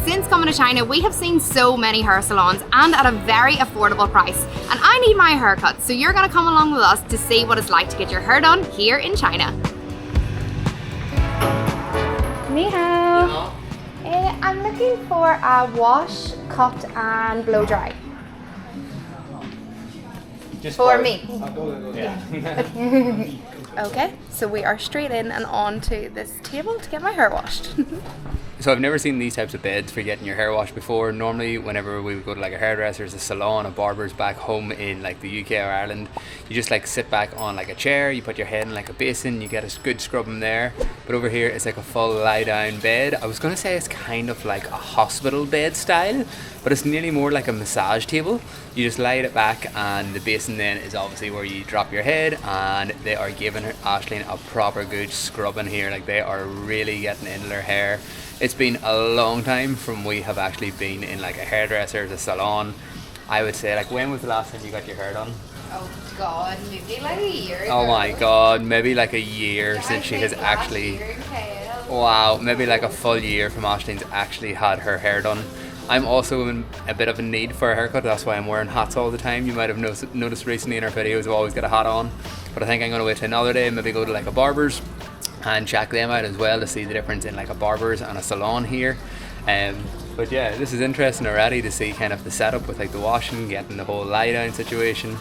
since coming to China, we have seen so many hair salons and at a very affordable price. And I need my haircut, so you're gonna come along with us to see what it's like to get your hair done here in China. Ni hao. I'm looking for a wash, cut and blow dry. Just For me. Yeah. Okay, so we are straight in and on to this table to get my hair washed. So I've never seen these types of beds for getting your hair washed before. Normally whenever we would go to like a hairdresser's, a salon, a barber's back home in like the UK or Ireland, you just like sit back on like a chair, you put your head in like a basin, you get a good scrubbing there. But over here it's like a full lie down bed. I was going to say it's kind of like a hospital bed style, but it's nearly more like a massage table. You just lie it back and the basin then is obviously where you drop your head, and they are giving Aisling a proper good scrubbing here. Like they are really getting into their hair. It's been a long time from we have actually been in like a hairdresser's, a salon. I would say, like, when was the last time you got your hair done? Oh God, maybe like a year ago. Oh my God, maybe like a year since she has actually... Wow, maybe like a full year from Aisling's actually had her hair done. I'm also in a bit of a need for a haircut, that's why I'm wearing hats all the time. You might have noticed recently in our videos I've always got a hat on. But I think I'm going to wait till another day, maybe go to like a barber's and check them out as well to see the difference in like a barber's and a salon here. But yeah, this is interesting already to see kind of the setup with like the washing, getting the whole lie down situation.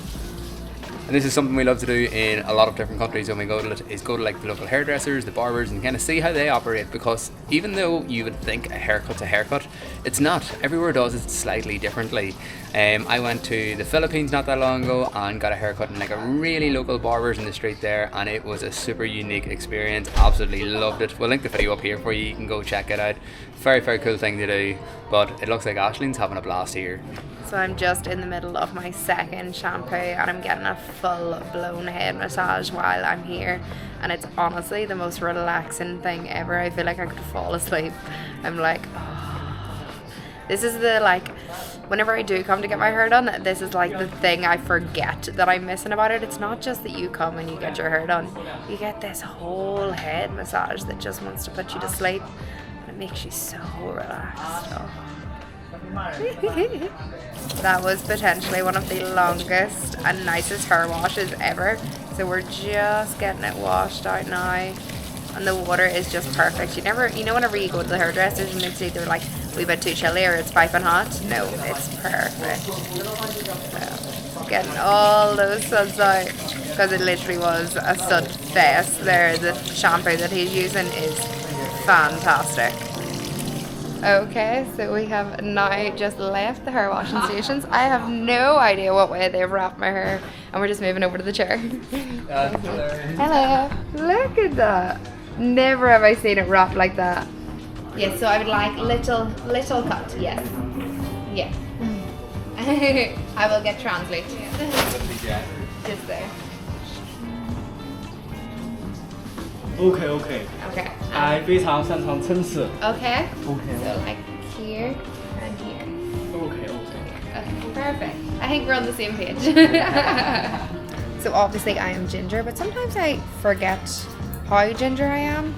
And this is something we love to do in a lot of different countries when we go to like the local hairdressers, the barbers, and kind of see how they operate, because even though you would think a haircut's a haircut, it's not. Everywhere does it slightly differently. I went to the Philippines not that long ago and got a haircut in like a really local barber's in the street there, and it was a super unique experience. Absolutely loved it. We'll link the video up here for you, you can go check it out. Very, very cool thing to do, but it looks like Aisling's having a blast here. So I'm just in the middle of my second shampoo and I'm getting a full blown head massage while I'm here, and it's honestly the most relaxing thing ever. I feel like I could fall asleep. I'm like, oh. This is the, like, whenever I do come to get my hair done, this is like the thing I forget that I'm missing about it. It's not just that you come and you get your hair done, you get this whole head massage that just wants to put you to sleep, and it makes you so relaxed. Oh. That was potentially one of the longest and nicest hair washes ever. So we're just getting it washed out now, and the water is just perfect. You know whenever you go to the hairdressers and it's either like a wee bit too chilly or it's piping hot? No, it's perfect. So, getting all those suds out, because it literally was a sud fest there. The shampoo that he's using is fantastic. Okay, so we have now just left the hair washing stations. I have no idea what way they've wrapped my hair, and we're just moving over to the chair. Hello. Look at that. Never have I seen it wrapped like that. Yes, so I would like little cut, yes. Yeah. I will get translate. Just there. Okay. Okay. 非常擅长撑死。 Okay. Okay. So like here and here. Okay. Okay, perfect. I think we're on the same page. So obviously I am ginger, but sometimes I forget how ginger I am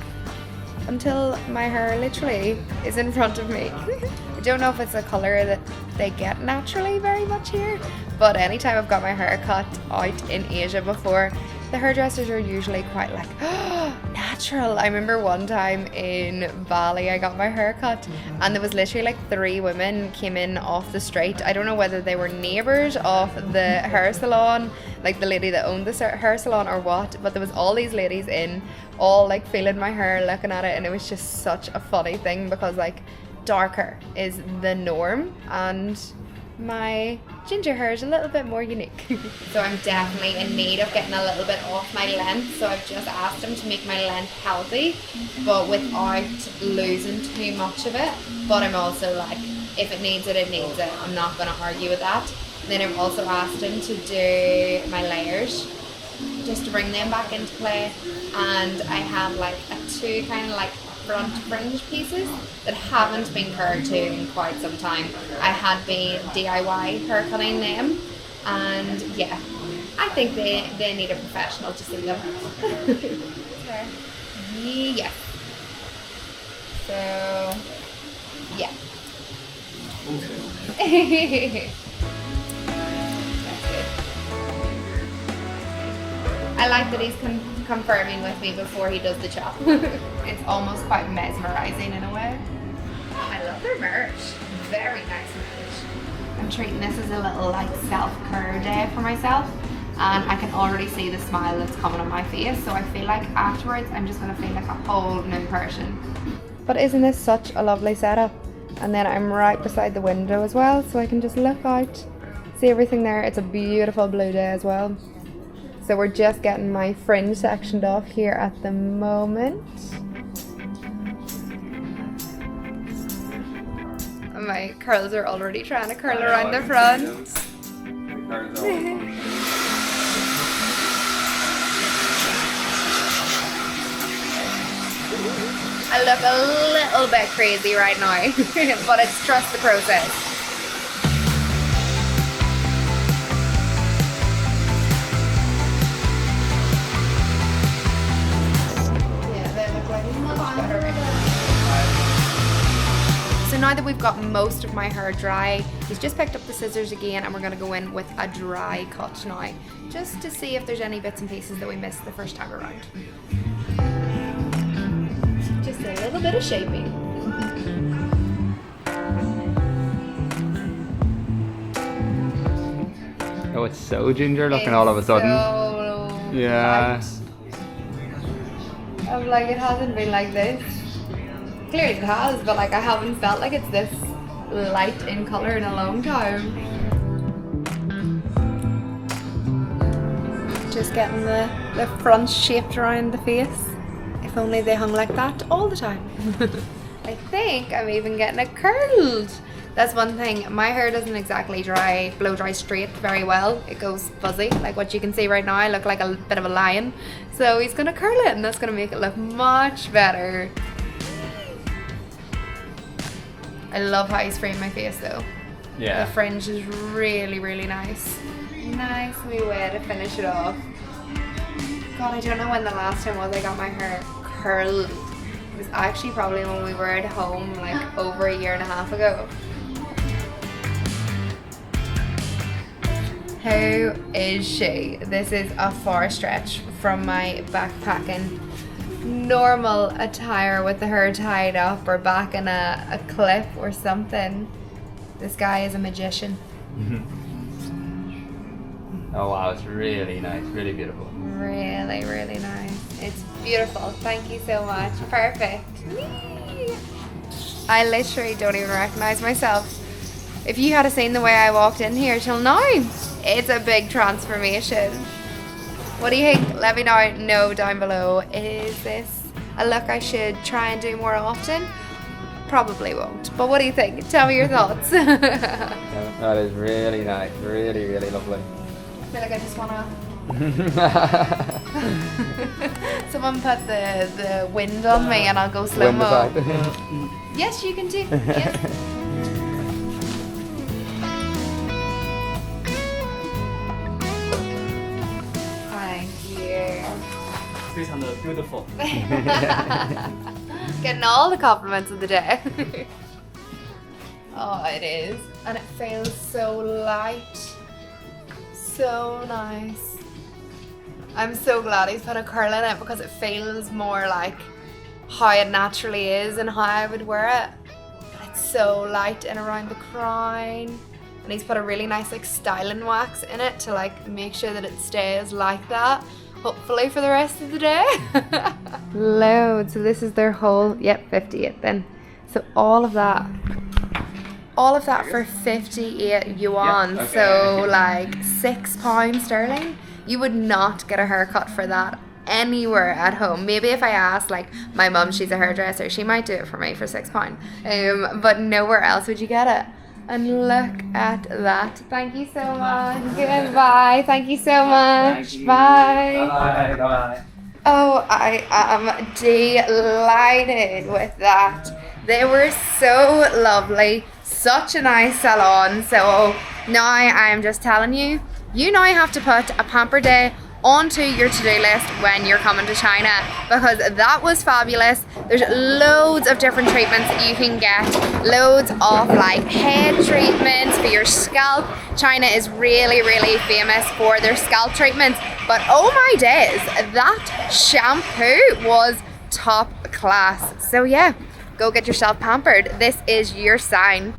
until my hair literally is in front of me. I don't know if it's a colour that they get naturally very much here, but anytime I've got my hair cut out in Asia before, the hairdressers are usually quite like, oh, natural. I remember one time in Bali I got my hair cut and there was literally like 3 women came in off the street. I don't know whether they were neighbours of the hair salon, like the lady that owned the hair salon or what, but there was all these ladies in, all like feeling my hair, looking at it, and it was just such a funny thing because like darker is the norm and my ginger hair is a little bit more unique. So I'm definitely in need of getting a little bit off my length, so I've just asked him to make my length healthy but without losing too much of it. But I'm also like, if it needs it, it needs it. I'm not going to argue with that. Then I've also asked him to do my layers just to bring them back into play, and I have like a 2 kind of like front fringe pieces that haven't been curved to in quite some time. I had been DIY hair cutting them, and yeah, I think they need a professional to see them. Yeah. So yeah, Okay. That's good. I like that he's confirming with me before he does the chop. It's almost quite mesmerizing in a way. I love their merch. Very nice merch. I'm treating this as a little like self-care day for myself, and I can already see the smile that's coming on my face, so I feel like afterwards I'm just going to feel like a whole new person. But isn't this such a lovely setup? And then I'm right beside the window as well, so I can just look out, see everything there. It's a beautiful blue day as well. So we're just getting my fringe sectioned off here at the moment. And my curls are already trying to curl around the front. I look a little bit crazy right now, but it's trust the process. So now that we've got most of my hair dry, he's just picked up the scissors again and we're going to go in with a dry cut now, just to see if there's any bits and pieces that we missed the first time around. Just a little bit of shaping. Oh, it's so ginger looking all of a sudden. So Yeah. light. I'm like, it hasn't been like this. Clearly it has, but like I haven't felt like it's this light in colour in a long time. Just getting the front shaped around the face. If only they hung like that all the time. I think I'm even getting it curled. That's one thing. My hair doesn't exactly blow dry straight very well. It goes fuzzy, like what you can see right now. I look like a bit of a lion. So he's gonna curl it and that's gonna make it look much better. I love how he's framed my face though. Yeah. The fringe is really, really nice. Nice wee way to finish it off. God, I don't know when the last time was I got my hair curled. It was actually probably when we were at home like over a year and a half ago. How is she? This is a far stretch from my backpacking normal attire with the hair tied up or back in a clip or something. This guy is a magician. Oh wow, it's really nice, really beautiful. Really, really nice. It's beautiful. Thank you so much. Perfect. Whee! I literally don't even recognize myself. If you had seen the way I walked in here till now, it's a big transformation. What do you think? Let me know down below. Is this a look I should try and do more often? Probably won't. But what do you think? Tell me your thoughts. That is really nice, really, really lovely. I feel like I just wanna someone put the wind on me and I'll go slow-mo. Yes, you can too. Yes. It's beautiful. Getting all the compliments of the day. Oh, it is. And it feels so light. So nice. I'm so glad he's put a curl in it because it feels more like how it naturally is and how I would wear it. But it's so light and around the crown. And he's put a really nice like styling wax in it to like make sure that it stays like that. Hopefully for the rest of the day. Loads. So this is their whole, 58 then. So all of that for 58 yuan. Yeah, okay. So like £6 sterling. You would not get a haircut for that anywhere at home. Maybe if I asked like my mum, she's a hairdresser, she might do it for me for £6. But nowhere else would you get it. And look at that. Thank you so much. Goodbye. Thank you so much. Bye. Bye. Bye. Oh, I am delighted with that. They were so lovely. Such a nice salon. So now I am just telling you, you now have to put a pamper day onto your to-do list when you're coming to China, because that was fabulous. There's loads of different treatments that you can get, loads of like head treatments for your scalp. China is really, really famous for their scalp treatments, but oh my days, that shampoo was top class. So yeah, go get yourself pampered. This is your sign.